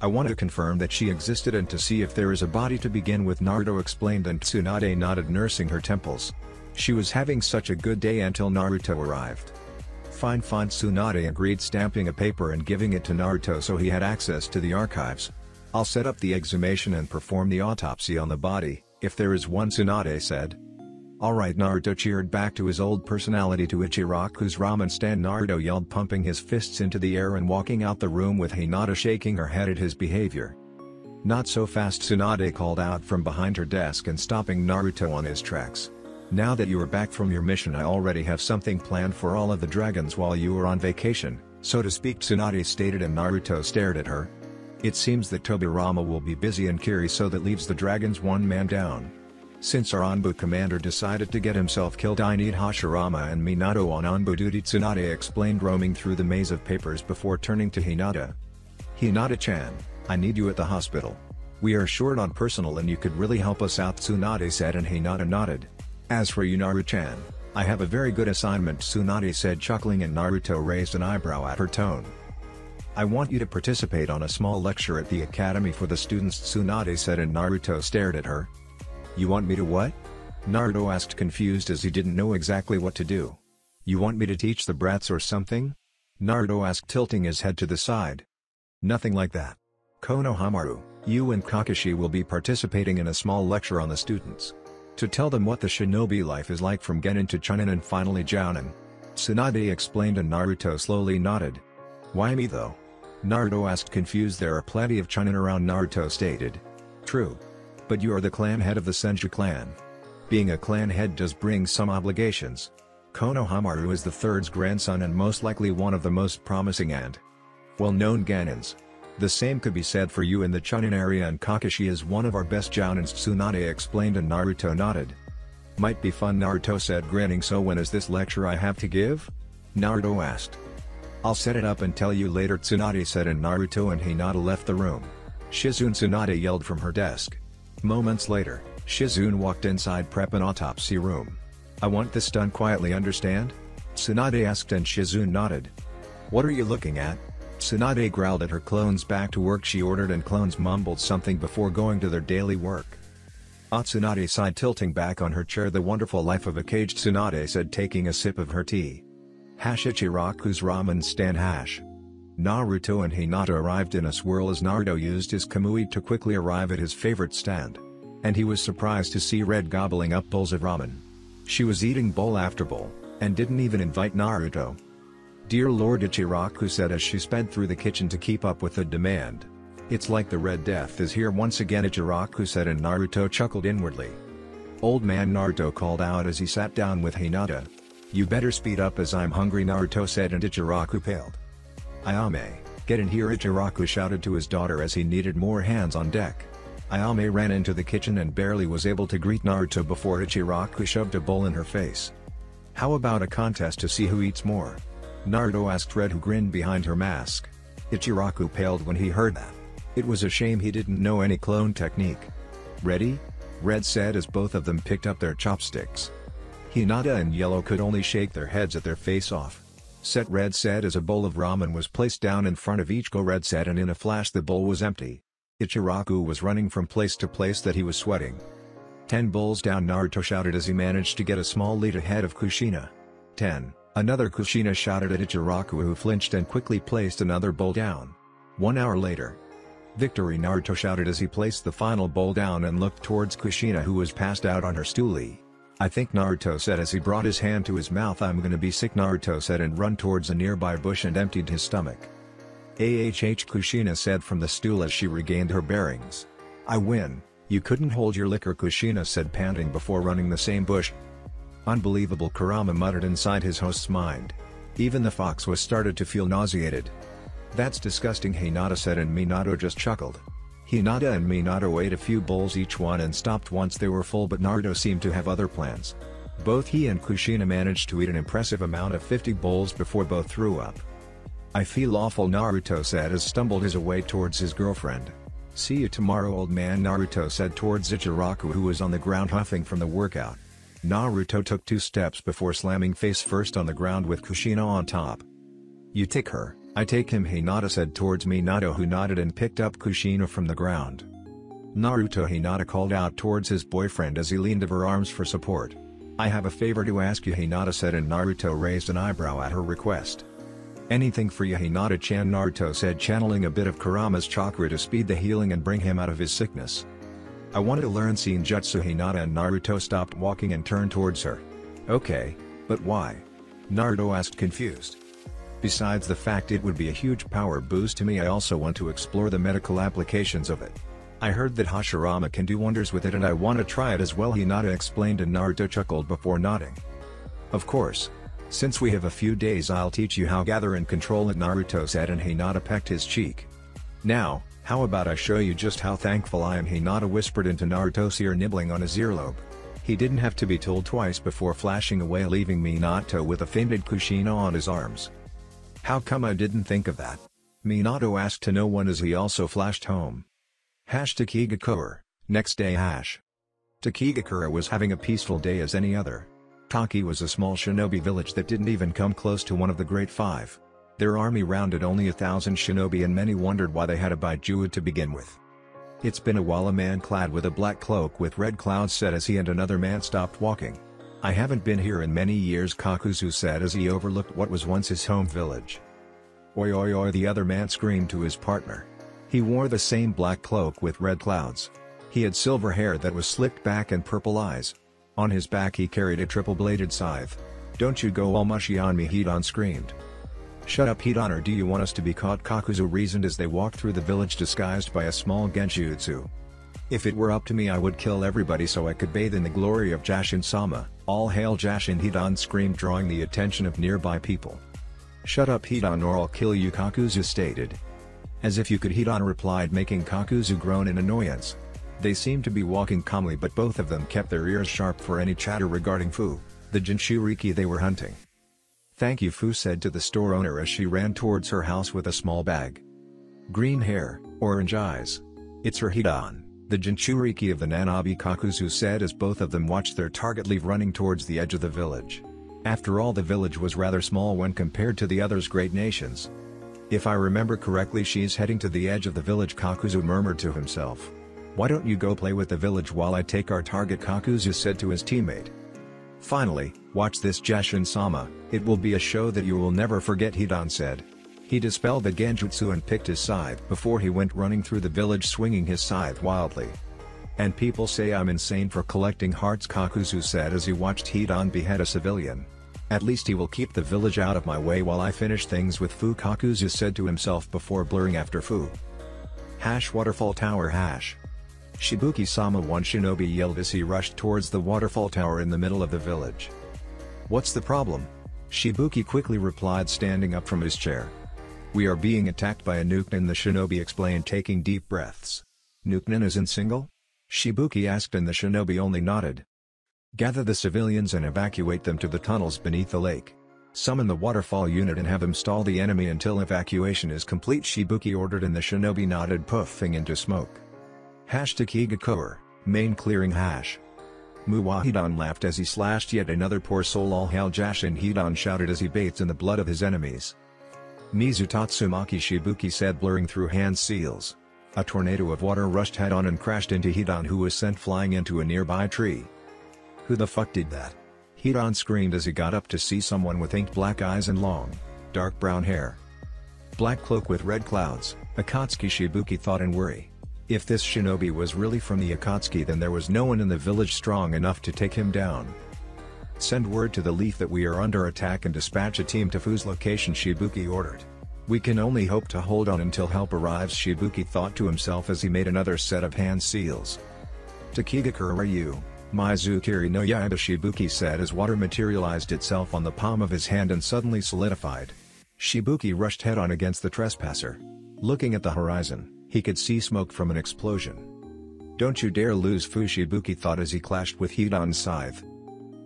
I want to confirm that she existed and to see if there is a body to begin with, Naruto explained, and Tsunade nodded, nursing her temples. She was having such a good day until Naruto arrived. Fine, Tsunade agreed, stamping a paper and giving it to Naruto so he had access to the archives. I'll set up the exhumation and perform the autopsy on the body, if there is one, Tsunade said. Alright, Naruto cheered back to his old personality to Ichiraku's ramen stand, Naruto yelled, pumping his fists into the air and walking out the room with Hinata shaking her head at his behavior. Not so fast, Tsunade called out from behind her desk and stopping Naruto on his tracks. Now that you are back from your mission, I already have something planned for all of the dragons while you are on vacation, so to speak, Tsunade stated, and Naruto stared at her. It seems that Tobirama will be busy in Kiri, so that leaves the dragons one man down. Since our Anbu commander decided to get himself killed, I need Hashirama and Minato on Anbu duty, Tsunade explained, roaming through the maze of papers before turning to Hinata. Hinata-chan, I need you at the hospital. We are short on personnel and you could really help us out, Tsunade said, and Hinata nodded. As for you, Naru-chan, I have a very good assignment, Tsunade said, chuckling, and Naruto raised an eyebrow at her tone. I want you to participate on a small lecture at the academy for the students, Tsunade said, and Naruto stared at her. You want me to what? Naruto asked, confused as he didn't know exactly what to do. You want me to teach the brats or something? Naruto asked, tilting his head to the side. Nothing like that. Konohamaru, you and Kakashi will be participating in a small lecture on the students. To tell them what the shinobi life is like from Genin to Chunin and finally Jounin. Tsunade explained, and Naruto slowly nodded. Why me though? Naruto asked, confused. There are plenty of Chunin around, Naruto stated. True. But you are the clan head of the Senju clan. Being a clan head does bring some obligations. Konohamaru is the third's grandson and most likely one of the most promising and well-known Genins. The same could be said for you in the Chunin area, and Kakashi is one of our best Jounins, Tsunade explained, and Naruto nodded. Might be fun, Naruto said, grinning. So when is this lecture I have to give? Naruto asked. I'll set it up and tell you later, Tsunade said, and Naruto and Hinata left the room. Shizune, Tsunade yelled from her desk. Moments later, Shizune walked inside prep an autopsy room. I want this done quietly, understand? Tsunade asked, and Shizune nodded. What are you looking at? Tsunade growled at her clones. Back to work, she ordered, and clones mumbled something before going to their daily work. Tsunade sighed, tilting back on her chair. The wonderful life of a caged, Tsunade said, taking a sip of her tea. Ichiraku's ramen stand hash. Naruto and Hinata arrived in a swirl as Naruto used his Kamui to quickly arrive at his favorite stand. And he was surprised to see Red gobbling up bowls of ramen. She was eating bowl after bowl, and didn't even invite Naruto. Dear Lord, Ichiraku said as she sped through the kitchen to keep up with the demand. It's like the Red Death is here once again, Ichiraku said, and Naruto chuckled inwardly. Old man, Naruto called out as he sat down with Hinata. You better speed up as I'm hungry, Naruto said, and Ichiraku paled. Ayame, get in here, Ichiraku shouted to his daughter as he needed more hands on deck. Ayame ran into the kitchen and barely was able to greet Naruto before Ichiraku shoved a bowl in her face. How about a contest to see who eats more? Naruto asked Red, who grinned behind her mask. Ichiraku paled when he heard that. It was a shame he didn't know any clone technique. Ready? Red said as both of them picked up their chopsticks. Hinata and Yellow could only shake their heads at their face-off. Set, Red said as a bowl of ramen was placed down in front of each. Go, Red said, and in a flash the bowl was empty. Ichiraku was running from place to place that he was sweating. 10 bowls down, Naruto shouted as he managed to get a small lead ahead of Kushina. 10. Another, Kushina shouted at Ichiraku, who flinched and quickly placed another bowl down. 1 hour later. Victory, Naruto shouted as he placed the final bowl down and looked towards Kushina, who was passed out on her stoolie. I think, Naruto said as he brought his hand to his mouth. I'm gonna be sick, Naruto said, and run towards a nearby bush and emptied his stomach. Kushina said from the stool as she regained her bearings. I win. You couldn't hold your liquor, Kushina said, panting before running the same bush. Unbelievable, Kurama muttered inside his host's mind. Even the fox was started to feel nauseated. That's disgusting, Hinata said, and Minato just chuckled. Hinata and Minato ate a few bowls each one and stopped once they were full, but Naruto seemed to have other plans. Both he and Kushina managed to eat an impressive amount of 50 bowls before both threw up. I feel awful, Naruto said as stumbled his way towards his girlfriend. See you tomorrow, old man, Naruto said towards Ichiraku, who was on the ground huffing from the workout. Naruto took 2 steps before slamming face first on the ground with Kushina on top. You take her, I take him, Hinata said towards Minato, who nodded and picked up Kushina from the ground. Naruto, Hinata called out towards his boyfriend as he leaned over her arms for support. I have a favor to ask you, Hinata said, and Naruto raised an eyebrow at her request. Anything for you, Hinata-chan, Naruto said, channeling a bit of Kurama's chakra to speed the healing and bring him out of his sickness. I want to learn Senjutsu, Hinata, and Naruto stopped walking and turned towards her. Okay, but why? Naruto asked, confused. Besides the fact it would be a huge power boost to me, I also want to explore the medical applications of it. I heard that Hashirama can do wonders with it and I want to try it as well, Hinata explained, and Naruto chuckled before nodding. Of course. Since we have a few days, I'll teach you how gather and control it, Naruto said, and Hinata pecked his cheek. Now, How about I show you just how thankful I am, Hinata whispered into Naruto's ear, nibbling on his earlobe. He didn't have to be told twice before flashing away, leaving Minato with a fainted Kushina on his arms. How come I didn't think of that? Minato asked to no one as he also flashed home. Takigakura, next day. Takigakura was having a peaceful day as any other. Taki was a small shinobi village that didn't even come close to one of the Great Five. Their army rounded only 1,000 shinobi, and many wondered why they had a Baijuo to begin with. It's been a while. A man clad with a black cloak with red clouds said as he and another man stopped walking. I haven't been here in many years, Kakuzu said as he overlooked what was once his home village. Oi oi oi, the other man screamed to his partner. He wore the same black cloak with red clouds. He had silver hair that was slicked back and purple eyes. On his back he carried a triple-bladed scythe. Don't you go all mushy on me, Hidan screamed. Shut up, Hidan, or do you want us to be caught? Kakuzu reasoned as they walked through the village disguised by a small genjutsu. If it were up to me I would kill everybody so I could bathe in the glory of Jashin-sama. All hail Jashin, Hidan screamed, drawing the attention of nearby people. Shut up, Hidan, or I'll kill you, Kakuzu stated. As if you could, Hidan replied, making Kakuzu groan in annoyance. They seemed to be walking calmly, but both of them kept their ears sharp for any chatter regarding Fu, the Jinchuriki they were hunting. Thank you, Fu said to the store owner as she ran towards her house with a small bag. Green hair, orange eyes. It's her, Hidan, the Jinchuriki of the Nanabi, Kakuzu said as both of them watched their target leave, running towards the edge of the village. After all, the village was rather small when compared to the others' great nations. If I remember correctly, she's heading to the edge of the village, Kakuzu murmured to himself. Why don't you go play with the village while I take our target, Kakuzu said to his teammate. Finally, watch this, Jashin-sama, it will be a show that you will never forget, Hidan said. He dispelled the genjutsu and picked his scythe before he went running through the village, swinging his scythe wildly. And people say I'm insane for collecting hearts, Kakuzu said as he watched Hidan behead a civilian. At least he will keep the village out of my way while I finish things with Fu, Kakuzu said to himself before blurring after Fu. Waterfall Tower. Shibuki-sama, one shinobi yelled as he rushed towards the waterfall tower in the middle of the village. What's the problem? Shibuki quickly replied, standing up from his chair. We are being attacked by a Nukenin, the shinobi explained, taking deep breaths. Nukenin is in single? Shibuki asked, and the shinobi only nodded. Gather the civilians and evacuate them to the tunnels beneath the lake. Summon the waterfall unit and have them stall the enemy until evacuation is complete, Shibuki ordered, and the shinobi nodded, puffing into smoke. Takigakura, main clearing. Hidan laughed as he slashed yet another poor soul. All hail Jashin, Hidan shouted as he bathed in the blood of his enemies. Mizu Tatsumaki, Shibuki said, blurring through hand seals. A tornado of water rushed head-on and crashed into Hidan, who was sent flying into a nearby tree. Who the fuck did that? Hidan screamed as he got up to see someone with inked black eyes and long, dark brown hair. Black cloak with red clouds, Akatsuki, Shibuki thought in worry. If this shinobi was really from the Akatsuki, then there was no one in the village strong enough to take him down. Send word to the Leaf that we are under attack and dispatch a team to Fu's location, Shibuki ordered. We can only hope to hold on until help arrives, Shibuki thought to himself as he made another set of hand seals. Takigakura Ryu, Mizukiri no Yaiba, Shibuki said as water materialized itself on the palm of his hand and suddenly solidified. Shibuki rushed head-on against the trespasser. Looking at the horizon, he could see smoke from an explosion. Don't you dare lose, Fu, Shibuki thought as he clashed with Hidan's scythe.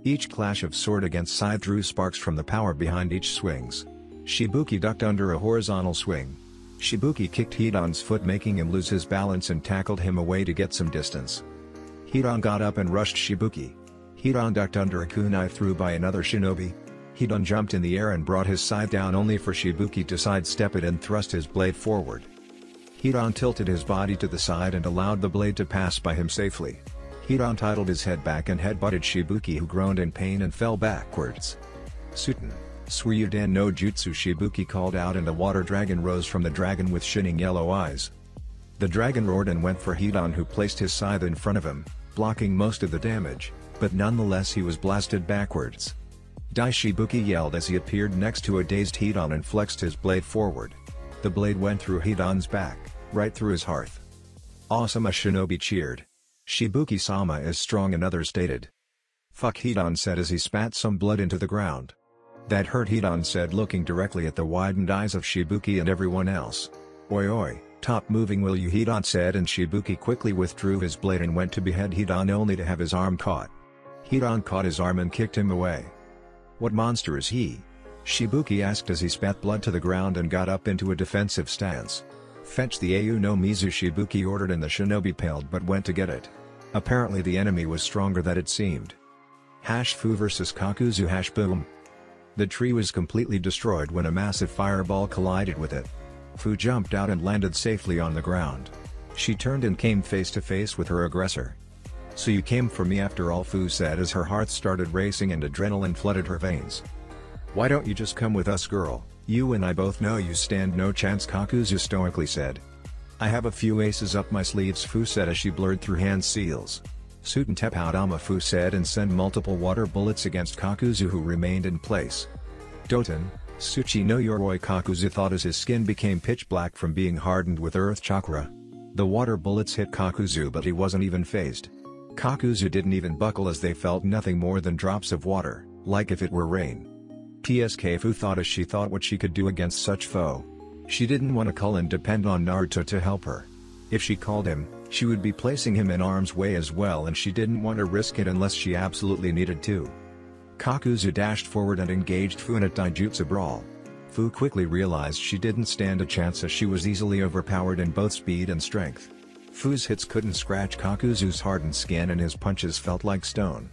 Each clash of sword against scythe drew sparks from the power behind each swings. Shibuki ducked under a horizontal swing. Shibuki kicked Hidan's foot, making him lose his balance, and tackled him away to get some distance. Hidan got up and rushed Shibuki. Hidan ducked under a kunai thrown by another shinobi. Hidan jumped in the air and brought his scythe down, only for Shibuki to sidestep it and thrust his blade forward. Hidan tilted his body to the side and allowed the blade to pass by him safely. Hidan titled his head back and headbutted Shibuki, who groaned in pain and fell backwards. Suten, Suryudan no Jutsu, Shibuki called out, and a water dragon rose from the dragon with shining yellow eyes. The dragon roared and went for Hidan, who placed his scythe in front of him, blocking most of the damage, but nonetheless he was blasted backwards. Die, Shibuki yelled as he appeared next to a dazed Hidan and flexed his blade forward. The blade went through Hidan's back, right through his heart. Awesome, a shinobi cheered. Shibuki-sama is strong, another stated. Fuck, Hidan said as he spat some blood into the ground. That hurt, Hidan said, looking directly at the widened eyes of Shibuki and everyone else. Oi oi, "Top moving, will you?" Hidan said, and Shibuki quickly withdrew his blade and went to behead Hidan only to have his arm caught. Hidan caught his arm and kicked him away. "What monster is he?" Shibuki asked as he spat blood to the ground and got up into a defensive stance. "Fetch the Au no Mizu," Shibuki ordered, and the shinobi paled but went to get it. Apparently the enemy was stronger than it seemed. #Fu vs Kakuzu #boom. The tree was completely destroyed when a massive fireball collided with it. Fu jumped out and landed safely on the ground. She turned and came face to face with her aggressor. "So you came for me after all," Fu said as her heart started racing and adrenaline flooded her veins. "Why don't you just come with us, girl? You and I both know you stand no chance," Kakuzu stoically said. "I have a few aces up my sleeves," Fu said as she blurred through hand seals. "Suten Teppaudama," Fu said, and sent multiple water bullets against Kakuzu, who remained in place. "Doten, Tsuchi no Yoroi," Kakuzu thought as his skin became pitch black from being hardened with earth chakra. The water bullets hit Kakuzu, but he wasn't even phased. Kakuzu didn't even buckle as they felt nothing more than drops of water, like if it were rain. Fu thought as she thought what she could do against such foe. She didn't want to call and depend on Naruto to help her. If she called him, she would be placing him in harm's way as well, and she didn't want to risk it unless she absolutely needed to. Kakuzu dashed forward and engaged Fu in a taijutsu brawl. Fu quickly realized she didn't stand a chance as she was easily overpowered in both speed and strength. Fu's hits couldn't scratch Kakuzu's hardened skin and his punches felt like stone.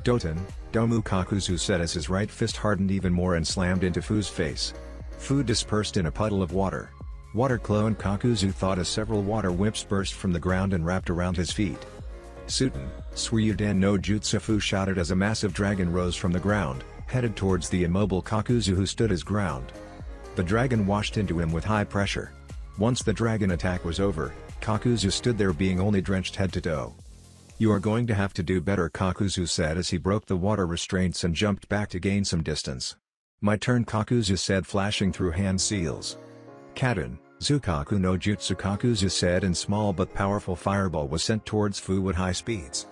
"Doten, Domu," Kakuzu said as his right fist hardened even more and slammed into Fu's face. Fu dispersed in a puddle of water. Water cloned, Kakuzu thought, as several water whips burst from the ground and wrapped around his feet. "Suten, Suryuden no Jutsu," Fu shouted as a massive dragon rose from the ground, headed towards the immobile Kakuzu, who stood his ground. The dragon washed into him with high pressure. Once the dragon attack was over, Kakuzu stood there being only drenched head to toe. "You are going to have to do better," Kakuzu said as he broke the water restraints and jumped back to gain some distance. "My turn," Kakuzu said, flashing through hand seals. "Kaden, Zukaku no Jutsu," Kakuzu said, and small but powerful fireball was sent towards Fu at high speeds.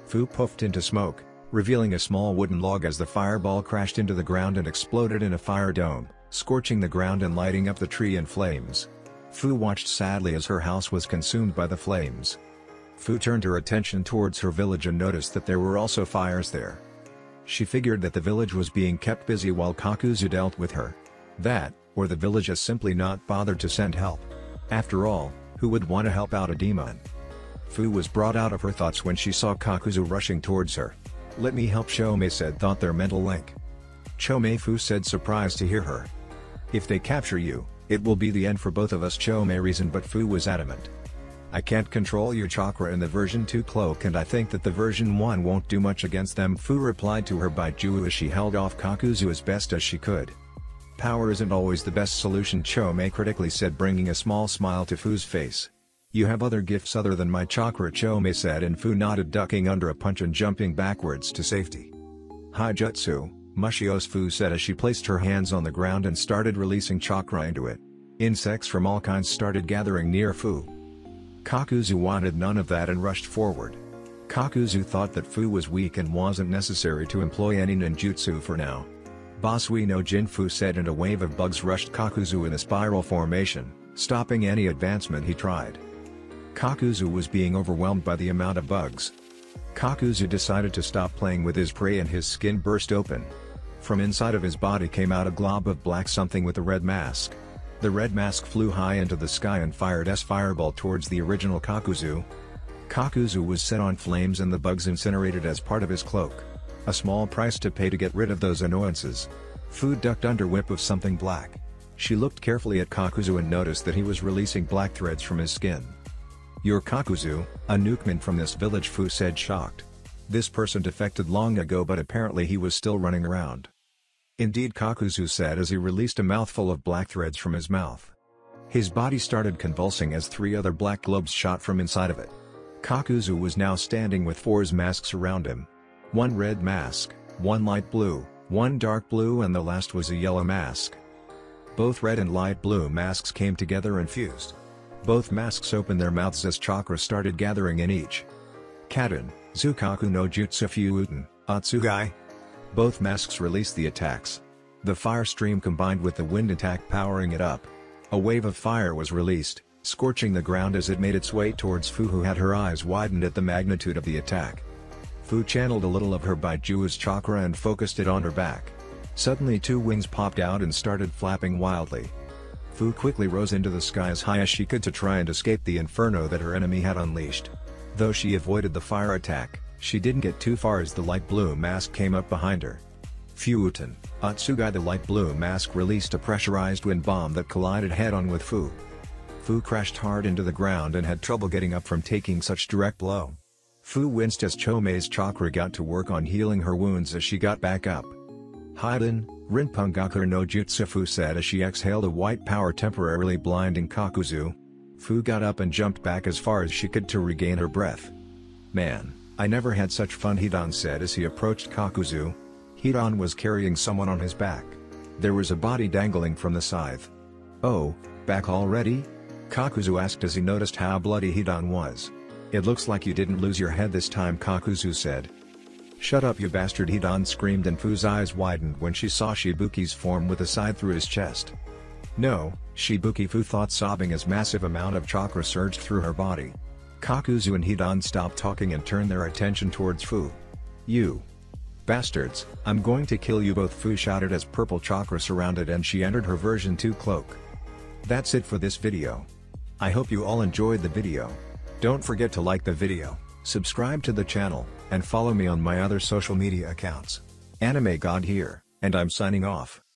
Fu puffed into smoke, revealing a small wooden log as the fireball crashed into the ground and exploded in a fire dome, scorching the ground and lighting up the tree in flames. Fu watched sadly as her house was consumed by the flames. Fu turned her attention towards her village and noticed that there were also fires there. She figured that the village was being kept busy while Kakuzu dealt with her. That, or the village has simply not bothered to send help. After all, who would want to help out a demon? Fu was brought out of her thoughts when she saw Kakuzu rushing towards her. "Let me help," Chome said, thought their mental link. "Chome," Fu said, surprised to hear her. "If they capture you, it will be the end for both of us," Chome reasoned, but Fu was adamant. "I can't control your chakra in the version 2 cloak, and I think that the version 1 won't do much against them," Fu replied to her by Ju as she held off Kakuzu as best as she could. "Power isn't always the best solution," Chome critically said, bringing a small smile to Fu's face. "You have other gifts other than my chakra," Chome said, and Fu nodded, ducking under a punch and jumping backwards to safety. "Haijutsu, Mushios," Fu said as she placed her hands on the ground and started releasing chakra into it. Insects from all kinds started gathering near Fu. Kakuzu wanted none of that and rushed forward. Kakuzu thought that Fu was weak and wasn't necessary to employ any ninjutsu for now. "Basui no Jin," Fu said, and a wave of bugs rushed Kakuzu in a spiral formation, stopping any advancement he tried. Kakuzu was being overwhelmed by the amount of bugs. Kakuzu decided to stop playing with his prey and his skin burst open. From inside of his body came out a glob of black something with a red mask. The red mask flew high into the sky and fired a fireball towards the original Kakuzu. Kakuzu was set on flames and the bugs incinerated as part of his cloak. A small price to pay to get rid of those annoyances. Fu ducked under whip of something black. She looked carefully at Kakuzu and noticed that he was releasing black threads from his skin. "You're Kakuzu, a nukeman from this village," Fu said, shocked. This person defected long ago, but apparently he was still running around. "Indeed," Kakuzu said as he released a mouthful of black threads from his mouth. His body started convulsing as 3 other black globes shot from inside of it. Kakuzu was now standing with 4 masks around him. 1 red mask, 1 light blue, 1 dark blue, and the last was a yellow mask. Both red and light blue masks came together and fused. Both masks opened their mouths as chakra started gathering in each. "Kaden, Zukaku no Jutsu Fuuten, Atsugai." Both masks released the attacks. The fire stream combined with the wind attack, powering it up. A wave of fire was released, scorching the ground as it made its way towards Fu, who had her eyes widened at the magnitude of the attack. Fu channeled a little of her Baiju's chakra and focused it on her back. Suddenly 2 wings popped out and started flapping wildly. Fu quickly rose into the sky as high as she could to try and escape the inferno that her enemy had unleashed. Though she avoided the fire attack, she didn't get too far as the light blue mask came up behind her. Futon, Atsugai, the light blue mask, released a pressurized wind bomb that collided head-on with Fu. Fu crashed hard into the ground and had trouble getting up from taking such direct blow. Fu winced as Chomei's chakra got to work on healing her wounds as she got back up. Haiden, Rinpungaku no Jutsu, Fu said as she exhaled a white power temporarily blinding Kakuzu. Fu got up and jumped back as far as she could to regain her breath. "Man, I never had such fun," Hidan said as he approached Kakuzu. Hidan was carrying someone on his back. There was a body dangling from the scythe. "Oh, back already?" Kakuzu asked as he noticed how bloody Hidan was. "It looks like you didn't lose your head this time," Kakuzu said. "Shut up, you bastard," Hidan screamed, and Fu's eyes widened when she saw Shibuki's form with a scythe through his chest. "No, Shibuki," Fu thought, sobbing as massive amount of chakra surged through her body. Kakuzu and Hidan stopped talking and turned their attention towards Fu. "You bastards, I'm going to kill you both," Fu shouted as purple chakra surrounded and she entered her version 2 cloak. That's it for this video. I hope you all enjoyed the video. Don't forget to like the video, subscribe to the channel, and follow me on my other social media accounts. Anime God here, and I'm signing off.